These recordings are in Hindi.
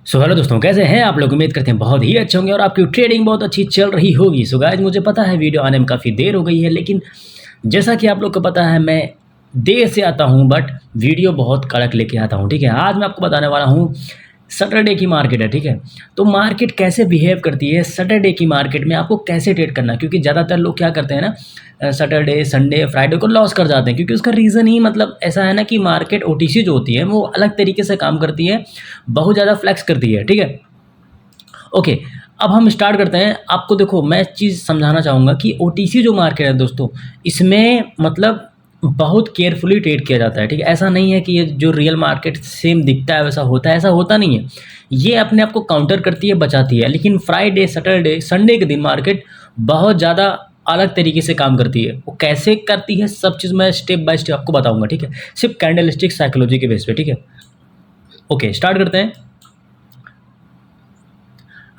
सो हेलो दोस्तों, कैसे हैं आप लोग। उम्मीद करते हैं बहुत ही अच्छे होंगे और आपकी ट्रेडिंग बहुत अच्छी चल रही होगी। सो गाइस, मुझे पता है वीडियो आने में काफ़ी देर हो गई है, लेकिन जैसा कि आप लोग को पता है मैं देर से आता हूं, बट वीडियो बहुत कड़क लेके आता हूं। ठीक है, आज मैं आपको बताने वाला हूं सैटरडे की मार्केट है। ठीक है, तो मार्केट कैसे बिहेव करती है सैटरडे की मार्केट में, आपको कैसे ट्रेड करना है। क्योंकि ज़्यादातर लोग क्या करते हैं ना, सैटरडे संडे फ्राइडे को लॉस कर जाते हैं, क्योंकि उसका रीज़न ही मतलब ऐसा है ना कि मार्केट ओटीसी जो होती है वो अलग तरीके से काम करती है, बहुत ज़्यादा फ्लैक्स करती है। ठीक है, ओके, अब हम स्टार्ट करते हैं। आपको देखो, मैं चीज़ समझाना चाहूँगा कि ओटीसी जो मार्केट है दोस्तों, इसमें मतलब बहुत केयरफुली ट्रेड किया जाता है। ठीक है, ऐसा नहीं है कि ये जो रियल मार्केट सेम दिखता है वैसा होता है, ऐसा होता नहीं है। ये अपने आप को काउंटर करती है, बचाती है। लेकिन फ्राइडे सैटरडे संडे के दिन मार्केट बहुत ज़्यादा अलग तरीके से काम करती है। वो कैसे करती है सब चीज़ मैं स्टेप बाय स्टेप आपको बताऊंगा। ठीक है, सिर्फ कैंडलस्टिक साइकोलॉजी के बेस पे। ठीक है, ओके, स्टार्ट करते हैं।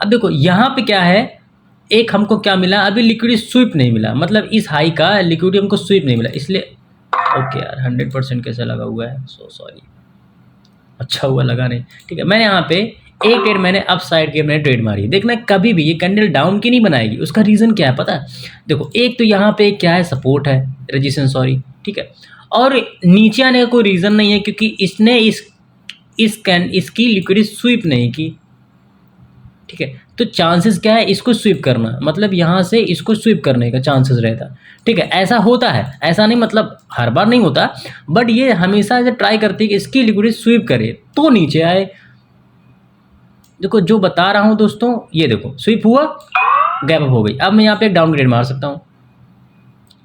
अब देखो यहाँ पे क्या है, एक हमको क्या मिला, अभी लिक्विडिटी स्वीप नहीं मिला, मतलब इस हाई का लिक्विडिटी हमको स्वीप नहीं मिला, इसलिए ओके यार 100% कैसे लगा हुआ है, सो सॉरी। अच्छा हुआ लगा नहीं। ठीक है, मैंने यहाँ पे एक ट्रेड मैंने अप साइड के मैंने ट्रेड मारी। देखना कभी भी ये कैंडल डाउन की नहीं बनाएगी। उसका रीज़न क्या है पता है, देखो एक तो यहाँ पे क्या है, सपोर्ट है, रेजिस्टेंस सॉरी। ठीक है, और नीचे आने का कोई रीज़न नहीं है, क्योंकि इसने इसकी लिक्विडिटी स्वीप नहीं की। ठीक है, तो चांसेस क्या है, इसको स्वीप करना, मतलब यहाँ से इसको स्वीप करने का चांसेस रहता है। ठीक है, ऐसा होता है, ऐसा नहीं मतलब हर बार नहीं होता, बट ये हमेशा से ट्राई करती है कि इसकी लिक्विडिटी स्वीप करे तो नीचे आए। देखो जो बता रहा हूँ दोस्तों, ये देखो स्वीप हुआ, गैप अप हो गई। अब मैं यहाँ पे एक डाउनग्रेड मार सकता हूँ,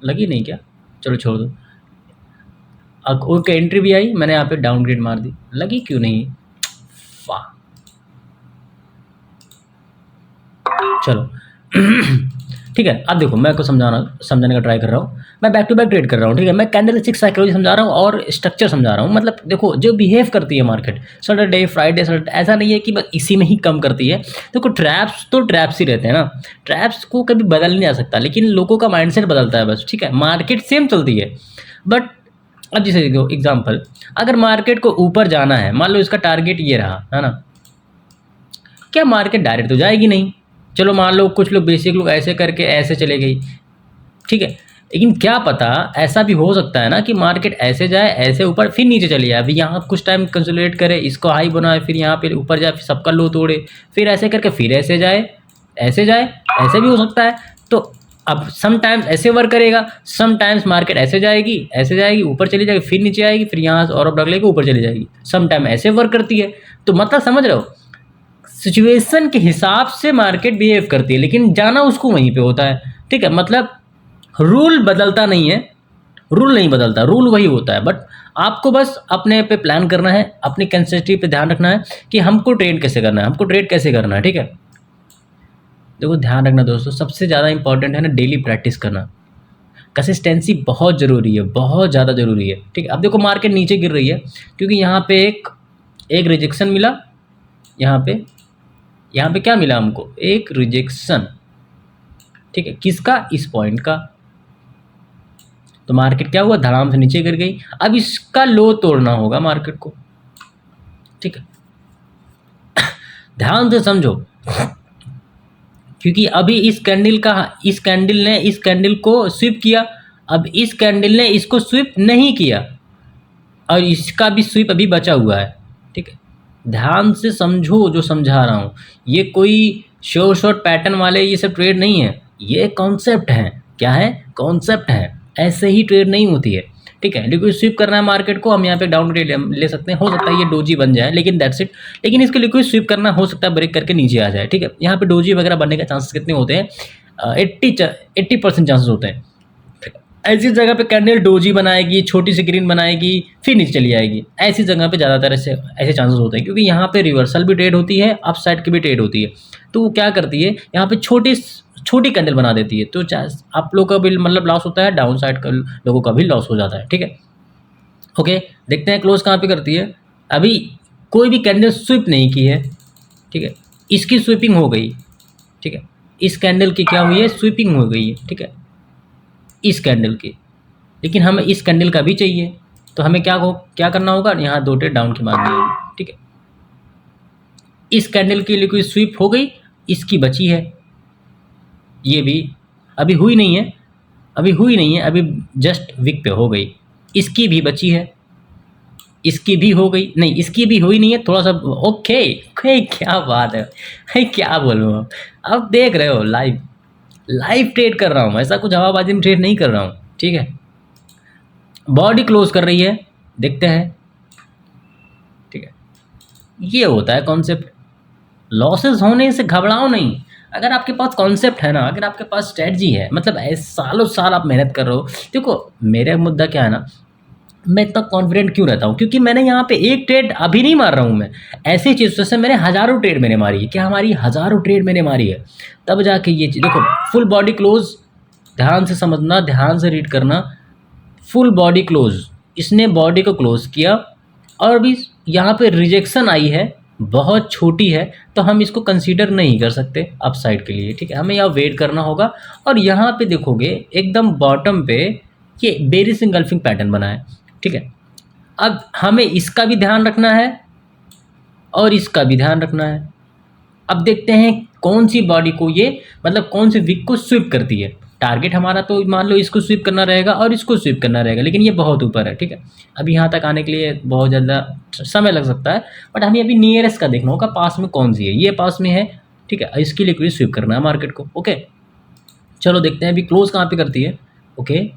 लगी नहीं क्या, चलो छोड़ दो। ओके, एंट्री भी आई, मैंने यहाँ पे डाउनग्रेड मार दी, लगी क्यों नहीं, वाह। चलो ठीक है, अब देखो मैं आपको समझाने का ट्राई कर रहा हूँ। मैं बैक टू बैक ट्रेड कर रहा हूँ। ठीक है, मैं कैंडलस्टिक साइकोलॉजी समझा रहा हूँ और स्ट्रक्चर समझा रहा हूँ। मतलब देखो जो बिहेव करती है मार्केट सैटरडे फ्राइडे सैटरडे, ऐसा नहीं है कि बस इसी में ही कम करती है। देखो ट्रैप्स तो ट्रैप्स ही रहते हैं ना, ट्रैप्स को कभी बदल नहीं जा सकता, लेकिन लोगों का माइंडसेट बदलता है बस। ठीक है, मार्केट सेम चलती है, बट अब जैसे देखो एग्जाम्पल, अगर मार्केट को ऊपर जाना है, मान लो इसका टारगेट ये रहा है ना, क्या मार्केट डायरेक्ट तो जाएगी नहीं। चलो मान लो कुछ लोग बेसिक लोग ऐसे करके ऐसे चले गई, ठीक है, लेकिन क्या पता ऐसा भी हो सकता है ना कि मार्केट ऐसे जाए, ऐसे ऊपर फिर नीचे चली जाए, अभी यहाँ कुछ टाइम कंसोलिडेट करे, इसको हाई बनाए, फिर यहाँ पे ऊपर जाए, फिर सबका लो तोड़े, फिर ऐसे करके फिर ऐसे जाए, ऐसे जाए, ऐसे भी हो सकता है। तो अब समटाइम्स ऐसे वर्क करेगा, समटाइम्स मार्केट ऐसे जाएगी ऊपर चली जाएगी, फिर नीचे आएगी, फिर यहाँ से और अब लेके ऊपर चली जाएगी, समटाइम ऐसे वर्क करती है। तो मतलब समझ रहे हो, सिचुएशन के हिसाब से मार्केट बिहेव करती है, लेकिन जाना उसको वहीं पे होता है। ठीक है, मतलब रूल बदलता नहीं है, रूल नहीं बदलता, रूल वही होता है, बट आपको बस अपने पे प्लान करना है, अपनी कंसिस्टेंसी पे ध्यान रखना है कि हमको ट्रेड कैसे करना है, हमको ट्रेड कैसे करना है। ठीक है, देखो ध्यान रखना दोस्तों, सबसे ज़्यादा इंपॉर्टेंट है ना डेली प्रैक्टिस करना। कंसिस्टेंसी बहुत ज़रूरी है, बहुत ज़्यादा ज़रूरी है। ठीक है, अब देखो मार्केट नीचे गिर रही है, क्योंकि यहाँ पे एक रिजेक्शन मिला, यहाँ पे क्या मिला हमको, एक रिजेक्शन। ठीक है, किसका, इस पॉइंट का। तो मार्केट क्या हुआ, धड़ाम से नीचे गिर गई। अब इसका लो तोड़ना होगा मार्केट को। ठीक है, ध्यान से समझो, क्योंकि अभी इस कैंडल ने इस कैंडल को स्विप किया, अब इस कैंडल ने इसको स्विप नहीं किया, और इसका भी स्विप अभी बचा हुआ है। ठीक है, ध्यान से समझो जो समझा रहा हूँ, ये कोई शॉर्ट पैटर्न वाले ये सब ट्रेड नहीं है, ये कॉन्सेप्ट है। क्या है, कॉन्सेप्ट है, ऐसे ही ट्रेड नहीं होती है। ठीक है, लिक्विड स्वीप करना है मार्केट को, हम यहाँ पे डाउन ट्रेड ले सकते हैं, हो सकता है ये डोजी बन जाए, लेकिन दैट्स इट। लेकिन इसको लिक्विड स्वीप करना हो सकता है ब्रेक करके नीचे आ जाए। ठीक है, यहाँ पे डोजी वगैरह बनने के चांसेस कितने होते हैं, 80% चांसेस होते हैं। ऐसी जगह पे कैंडल डोजी बनाएगी, छोटी सी ग्रीन बनाएगी, फिर नीचे चली जाएगी, ऐसी जगह पे ज़्यादातर ऐसे चांसेस होते हैं, क्योंकि यहाँ पे रिवर्सल भी ट्रेड होती है, अप साइड की भी ट्रेड होती है। तो वो क्या करती है, यहाँ पे छोटी छोटी कैंडल बना देती है, तो आप लोग का भी मतलब लॉस होता है, डाउन साइड का लोगों का भी लॉस हो जाता है। ठीक है, ओके, देखते हैं क्लोज कहाँ पे करती है। अभी कोई भी कैंडल स्विप नहीं की है। ठीक है, इसकी स्विपिंग हो गई। ठीक है, इस कैंडल की क्या हुई है, स्विपिंग हो गई है। ठीक है, इस कैंडल की, लेकिन हमें इस कैंडल का भी चाहिए, तो हमें क्या करना होगा, यहाँ 2 ट्रेड डाउन की मारनी होगी। ठीक है, इस कैंडल की लिक्विड स्वीप हो गई, इसकी बची है, ये भी अभी हुई नहीं है, अभी जस्ट विक पे हो गई, इसकी भी बची है, इसकी भी हो गई, नहीं इसकी भी हुई नहीं है, थोड़ा सा ओके ओके, क्या बात है क्या बोलूँ अब देख रहे हो लाइव ट्रेड कर रहा हूँ, ऐसा कुछ हवाबाजी में ट्रेड नहीं कर रहा हूँ, ठीक है। बॉडी क्लोज कर रही है, देखते हैं, ठीक है। ये होता है कॉन्सेप्ट, लॉसेस होने से घबराओ नहीं। अगर आपके पास कॉन्सेप्ट है ना, अगर आपके पास स्ट्रेटजी है, मतलब ऐसे सालों साल आप मेहनत कर रहे हो। देखो मेरा मुद्दा क्या है ना, मैं इतना कॉन्फिडेंट क्यों रहता हूँ, क्योंकि मैंने यहाँ पे एक ट्रेड अभी नहीं मार रहा हूँ मैं, ऐसी चीज़ों से मैंने हज़ारों ट्रेड मैंने मारी है, क्या हमारी हज़ारों ट्रेड मैंने मारी है, तब जाके ये चीज़ देखो। फुल बॉडी क्लोज, ध्यान से समझना, ध्यान से रीड करना। फुल बॉडी क्लोज, इसने बॉडी को क्लोज किया और अभी यहाँ पे रिजेक्शन आई है, बहुत छोटी है, तो हम इसको कंसीडर नहीं कर सकते अपसाइड के लिए, ठीक है। हमें यहाँ वेट करना होगा। और यहाँ पे देखोगे एकदम बॉटम पे ये बेरिश इंगल्फिंग पैटर्न बना है, ठीक है। अब हमें इसका भी ध्यान रखना है और इसका भी ध्यान रखना है। अब देखते हैं कौन सी बॉडी को ये, मतलब कौन सी विक को स्वीप करती है। टारगेट हमारा तो मान लो इसको स्वीप करना रहेगा और इसको स्वीप करना रहेगा, लेकिन ये बहुत ऊपर है, ठीक है। अभी यहाँ तक आने के लिए बहुत ज़्यादा समय लग सकता है, बट हमें अभी नियरेस्ट का देखना होगा, पास में कौन सी है, ये पास में है, ठीक है। इसके लिए स्वीप करना है मार्केट को, ओके। चलो देखते हैं अभी क्लोज कहाँ पे करती है, okay.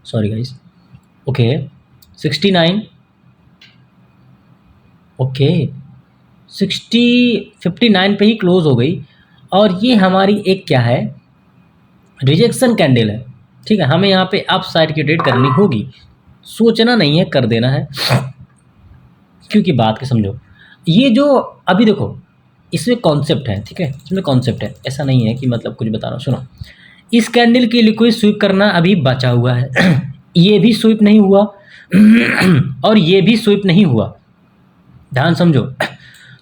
Sorry guys, okay 69, okay 59 पे ही क्लोज हो गई। और ये हमारी एक क्या है, रिजेक्शन कैंडल है, ठीक है। हमें यहाँ पे अप साइड की ट्रेड करनी होगी, सोचना नहीं है, कर देना है, क्योंकि बात के समझो। ये जो अभी देखो इसमें कॉन्सेप्ट है, ठीक है, इसमें कॉन्सेप्ट है, ऐसा नहीं है कि मतलब कुछ बता रहा हूँ। सुनो, इस कैंडल की लिक्विड स्वीप करना अभी बचा हुआ है। ये भी स्वीप नहीं हुआ और ये भी स्वीप नहीं हुआ, ध्यान समझो।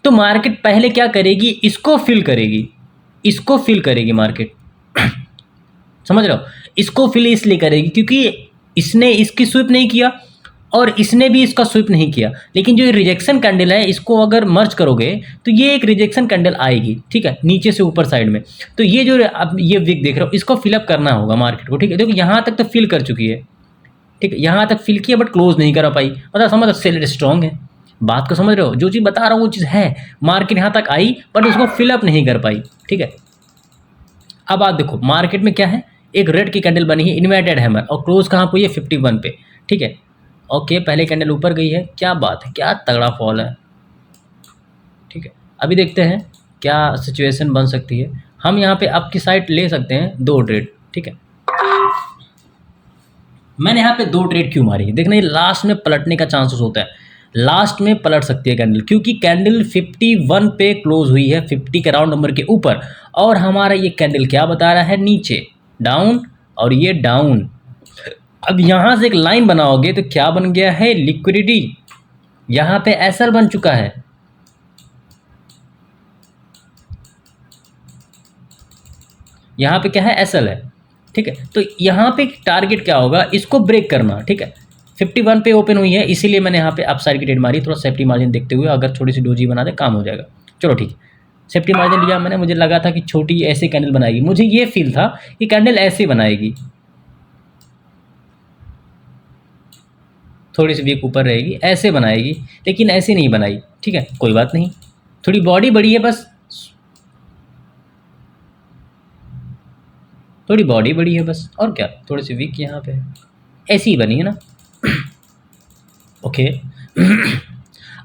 तो मार्केट पहले क्या करेगी, इसको फिल करेगी, इसको फिल करेगी मार्केट। समझ रहे हो, इसको फिल इसलिए करेगी क्योंकि इसने इसकी स्वीप नहीं किया और इसने भी इसका स्वीप नहीं किया। लेकिन जो रिजेक्शन कैंडल है, इसको अगर मर्ज करोगे तो ये एक रिजेक्शन कैंडल आएगी, ठीक है, नीचे से ऊपर साइड में। तो ये जो अब ये विक देख रहे हो, इसको फिलअप करना होगा मार्केट को, ठीक है। देखो यहाँ तक तो फिल कर चुकी है, ठीक है, यहाँ तक फिल किया बट क्लोज नहीं करा पाई, मतलब समझ सेल स्ट्रॉन्ग है, बात को समझ रहे हो। जो चीज़ बता रहा हूँ वो चीज़ है, मार्केट यहाँ तक आई बट उसको फिलअप नहीं कर पाई, ठीक है। अब आप देखो मार्केट में क्या है, एक रेड की कैंडल बनी है, इन्वर्टेड हैमर, और क्लोज कहाँ हुई है, 51 पे, ठीक है। ओके, पहले कैंडल ऊपर गई है, क्या बात है, क्या तगड़ा फॉल है, ठीक है। अभी देखते हैं क्या सिचुएशन बन सकती है। हम यहाँ पे अप की साइड ले सकते हैं 2 ट्रेड, ठीक है। मैंने यहाँ पे 2 ट्रेड क्यों मारी है, देखना, ये लास्ट में पलटने का चांसेस होता है, लास्ट में पलट सकती है कैंडल, क्योंकि कैंडल 51 पे क्लोज हुई है, 50 के राउंड नंबर के ऊपर, और हमारा ये कैंडल क्या बता रहा है, नीचे डाउन, और ये डाउन। अब यहाँ से एक लाइन बनाओगे तो क्या बन गया है, लिक्विडिटी, यहाँ पे एसएल बन चुका है, यहाँ पे क्या है, एसएल है, ठीक है। तो यहाँ पे टारगेट क्या होगा, इसको ब्रेक करना, ठीक है। 51 पे ओपन हुई है, इसीलिए मैंने यहाँ पे अप साइड की ट्रेड मारी, थोड़ा सेफ्टी मार्जिन देखते हुए, अगर थोड़ी सी डोजी बना दे काम हो जाएगा। चलो ठीक है, सेफ्टी मार्जिन लिया मैंने, मुझे लगा था कि छोटी ऐसे कैंडल बनाएगी, मुझे ये फील था कि कैंडल ऐसे बनाएगी, थोड़ी सी वीक ऊपर रहेगी, ऐसे बनाएगी, लेकिन ऐसे नहीं बनाई, ठीक है, कोई बात नहीं, थोड़ी बॉडी बड़ी है बस, थोड़ी बॉडी बड़ी है बस, और क्या, थोड़ी सी वीक यहाँ पे ऐसी ही बनी है ना। ओके।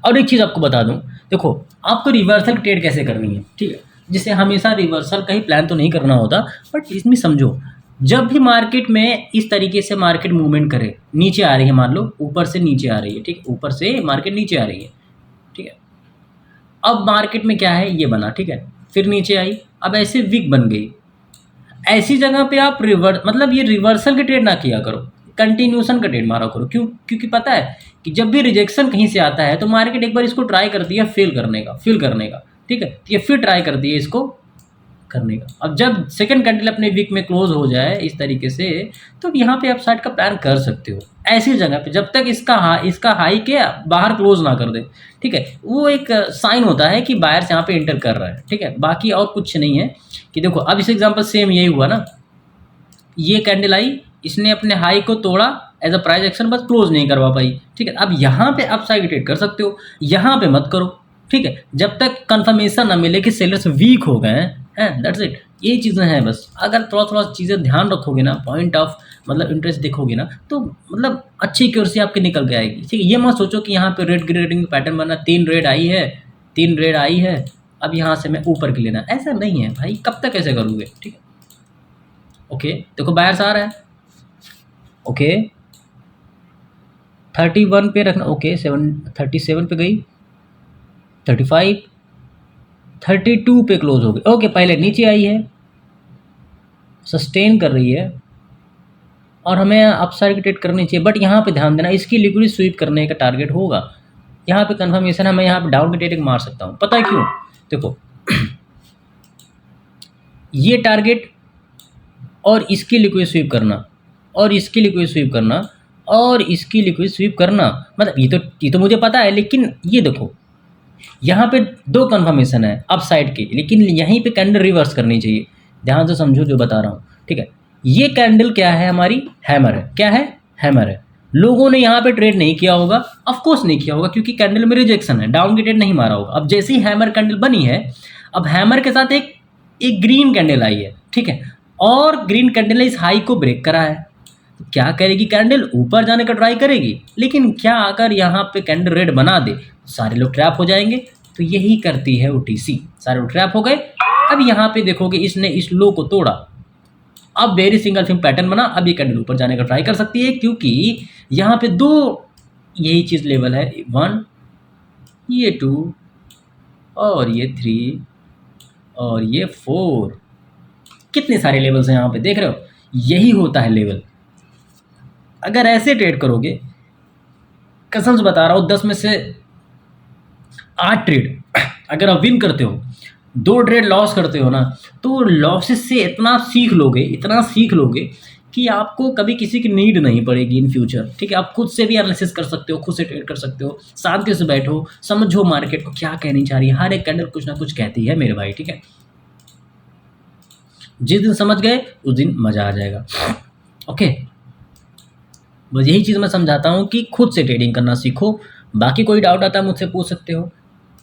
और एक चीज़ आपको बता दूं, देखो आपको रिवर्सल ट्रेड कैसे करनी है, ठीक है, जिसे हमेशा रिवर्सल का ही प्लान तो नहीं करना होता, बट इसमें समझो, जब भी मार्केट में इस तरीके से मार्केट मूवमेंट करे, नीचे आ रही है, मान लो ऊपर से नीचे आ रही है, ठीक है, ऊपर से मार्केट नीचे आ रही है, ठीक है। अब मार्केट में क्या है, ये बना, ठीक है, फिर नीचे आई, अब ऐसे विक बन गई, ऐसी जगह पे आप मतलब ये रिवर्सल की ट्रेड ना किया करो, कंटिन्यूशन का ट्रेड मारा करो। क्यों, क्योंकि पता है कि जब भी रिजेक्शन कहीं से आता है तो मार्केट एक बार इसको ट्राई करती है फिल करने का, ठीक है, ये फिर ट्राई करती है इसको करने का। अब जब सेकंड कैंडल अपने वीक में क्लोज हो जाए इस तरीके से, तो यहाँ पे अपसाइड का प्लान कर सकते हो ऐसी जगह पे, जब तक इसका हाई के बाहर क्लोज ना कर दे, ठीक है। वो एक साइन होता है कि बायर्स यहाँ पे एंटर कर रहा है, ठीक है। बाकी और कुछ नहीं है कि देखो अब इस एग्जाम्पल सेम यही हुआ ना, ये कैंडल आई, इसने अपने हाई को तोड़ा एज अ प्राइस एक्शन, बस क्लोज नहीं करवा पाई, ठीक है। अब यहाँ पे आप साइड ट्रेड कर सकते हो, यहाँ पे मत करो, ठीक है, जब तक कंफर्मेशन ना मिले कि सेलर्स वीक हो गए हैं। दैट्स इट, यही चीज़ें हैं बस। अगर थोड़ा थोड़ा चीज़ें ध्यान रखोगे ना, पॉइंट ऑफ मतलब इंटरेस्ट देखोगे ना, तो मतलब अच्छी एक्यूरेसी आपकी निकल के आएगी, ठीक है। ये मत सोचो कि यहाँ पे रेड ग्रेडिंग पैटर्न बना, 3 रेड आई है, अब यहाँ से मैं ऊपर की लेना, ऐसा नहीं है भाई, कब तक ऐसे करोगे, ठीक है। ओके, देखो बायर्स आ रहा है, ओके 31 पे रखना, ओके 37 पे गई, 35, 32 पे क्लोज हो गई, ओके पहले नीचे आई है, सस्टेन कर रही है और हमें अपसाइड की ट्रेड करनी चाहिए, बट यहाँ पे ध्यान देना इसकी लिक्विड स्वीप करने का टारगेट होगा, यहाँ पे कंफर्मेशन है, मैं यहाँ पे डाउन की ट्रेडिंग मार सकता हूँ। पता है क्यों? देखो ये टारगेट और इसकी लिक्विड स्वीप करना और इसकी लिक्विड स्वीप करना और इसकी लिक्विड स्वीप करना, मतलब ये तो मुझे पता है, लेकिन ये देखो यहाँ पे 2 कंफर्मेशन है अपसाइड की, लेकिन यहीं पे कैंडल रिवर्स करनी चाहिए। ध्यान से समझो जो बता रहा हूँ, ठीक है। ये कैंडल क्या है? हमारी हैमर है। क्या है? हैमर है। लोगों ने यहाँ पे ट्रेड नहीं किया होगा, ऑफकोर्स नहीं किया होगा, क्योंकि कैंडल में रिजेक्शन है, डाउन की ट्रेड नहीं मारा होगा। अब जैसे ही हैमर कैंडल बनी है, अब हैमर के साथ एक ग्रीन कैंडल आई है, ठीक है, और ग्रीन कैंडल ने इस हाई को ब्रेक करा है। तो क्या करेगी कैंडल? ऊपर जाने का ट्राई करेगी, लेकिन क्या अगर यहाँ पे कैंडल रेड बना दे, सारे लोग ट्रैप हो जाएंगे। तो यही करती है ओटीसी, सारे लोग ट्रैप हो गए। अब यहाँ पे देखोगे इसने इस लो को तोड़ा, अब वेरी सिंगल फिंग पैटर्न बना, अब ये कैंडल ऊपर जाने का ट्राई कर सकती है, क्योंकि यहाँ पे 2 यही चीज़ लेवल है, 1, ये 2 और ये 3 और ये 4। कितने सारे लेवल्स हैं यहाँ पे, देख रहे हो? यही होता है लेवल। अगर ऐसे ट्रेड करोगे, कसम से बता रहा हूँ, 10 में से 8 ट्रेड अगर आप विन करते हो, 2 ट्रेड लॉस करते हो ना, तो लॉसेस से इतना सीख लोगे कि आपको कभी किसी की नीड नहीं पड़ेगी इन फ्यूचर, ठीक है। आप खुद से भी एनालिसिस कर सकते हो, खुद से ट्रेड कर सकते हो, शांति से बैठो, समझो मार्केट को क्या कहनी चाह रही है। हर एक कैंडल कुछ ना कुछ कहती है मेरे भाई, ठीक है। जिस दिन समझ गए उस दिन मज़ा आ जाएगा। ओके, बस यही चीज़ मैं समझाता हूँ कि खुद से ट्रेडिंग करना सीखो। बाकी कोई डाउट आता है मुझसे पूछ सकते हो,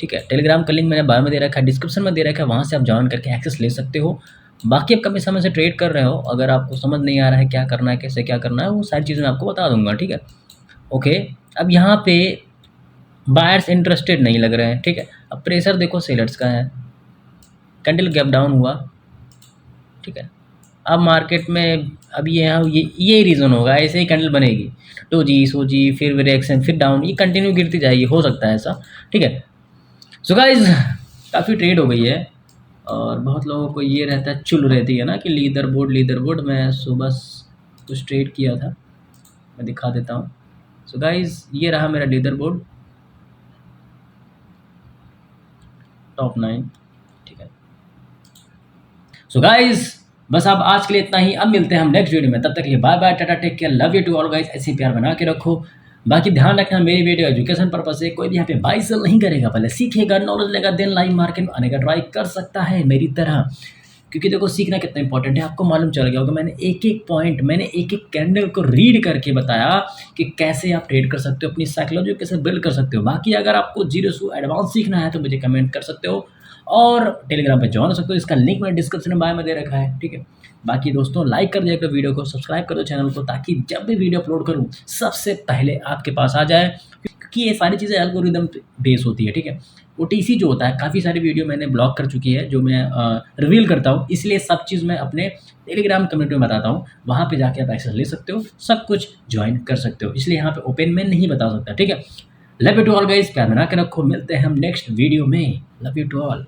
ठीक है। टेलीग्राम का लिंक मैंने बायो में दे रखा है, डिस्क्रिप्शन में दे रखा है, वहाँ से आप ज्वाइन करके एक्सेस ले सकते हो। बाकी आप कभी समय से ट्रेड कर रहे हो, अगर आपको समझ नहीं आ रहा है क्या करना है, कैसे क्या करना है, वो सारी चीज़ें मैं आपको बता दूंगा, ठीक है। ओके, अब यहाँ पे बायर्स इंटरेस्टेड नहीं लग रहे हैं, ठीक है। अब प्रेशर देखो सेलर्स का है, कैंडल गैप डाउन हुआ, ठीक है। अब मार्केट में अब ये रीज़न होगा, ऐसे ही कैंडल बनेगी, डोजी सोजी फिर रिएक्शन फिर डाउन, ये कंटिन्यू गिरती जाएगी, हो सकता है ऐसा, ठीक है। सो गाइज, काफ़ी ट्रेड हो गई है और बहुत लोगों को ये रहता है, चुल रहती है ना कि लीडर बोर्ड। मैं सुबह कुछ ट्रेड किया था, मैं दिखा देता हूँ। सो गाइज, ये रहा मेरा लीडर बोर्ड, टॉप 9, ठीक है। सो गाइज, बस अब आज के लिए इतना ही, अब मिलते हैं हम नेक्स्ट वीडियो में, तब तक के लिए bye bye, ta ta, take care, love you to all guys. ऐसे प्यार बना के रखो। बाकी ध्यान रखना, मेरी वीडियो एजुकेशन पर्पस से, कोई भी यहाँ पे बाई सेल नहीं करेगा, पहले सीखेगा, नॉलेज लेगा, देन लाइव मार्केट में आने का ट्राई कर सकता है मेरी तरह। क्योंकि देखो सीखना कितना इंपॉर्टेंट है, आपको मालूम चल गया होगा, मैंने एक एक पॉइंट, मैंने एक एक कैंडल को रीड करके बताया कि कैसे आप ट्रेड कर सकते हो, अपनी साइकोलॉजी कैसे बिल्ड कर सकते हो। बाकी अगर आपको 0 से एडवांस सीखना है तो मुझे कमेंट कर सकते हो और टेलीग्राम पे ज्वाइन हो सकते हो, इसका लिंक मैंने डिस्क्रिप्शन में बायो में दे रखा है, ठीक है। बाकी दोस्तों, लाइक कर दिया करो वीडियो को, सब्सक्राइब कर दो चैनल को, ताकि जब भी वीडियो अपलोड करूँ सबसे पहले आपके पास आ जाए, क्योंकि ये सारी चीज़ें एल्गोरिदम बेस होती है, ठीक है। ओटीसी जो होता है, काफ़ी सारी वीडियो मैंने ब्लॉक कर चुकी है जो मैं रिवील करता हूँ, इसलिए सब चीज़ मैं अपने टेलीग्राम कम्युनिटी में बताता हूँ, वहाँ पे जाके आप एक्सेस ले सकते हो, सब कुछ ज्वाइन कर सकते हो, इसलिए यहाँ पे ओपन में नहीं बता सकता, ठीक है। Love you to all guys, प्यार बना के रखो, मिलते हैं हम नेक्स्ट वीडियो में। Love you to all.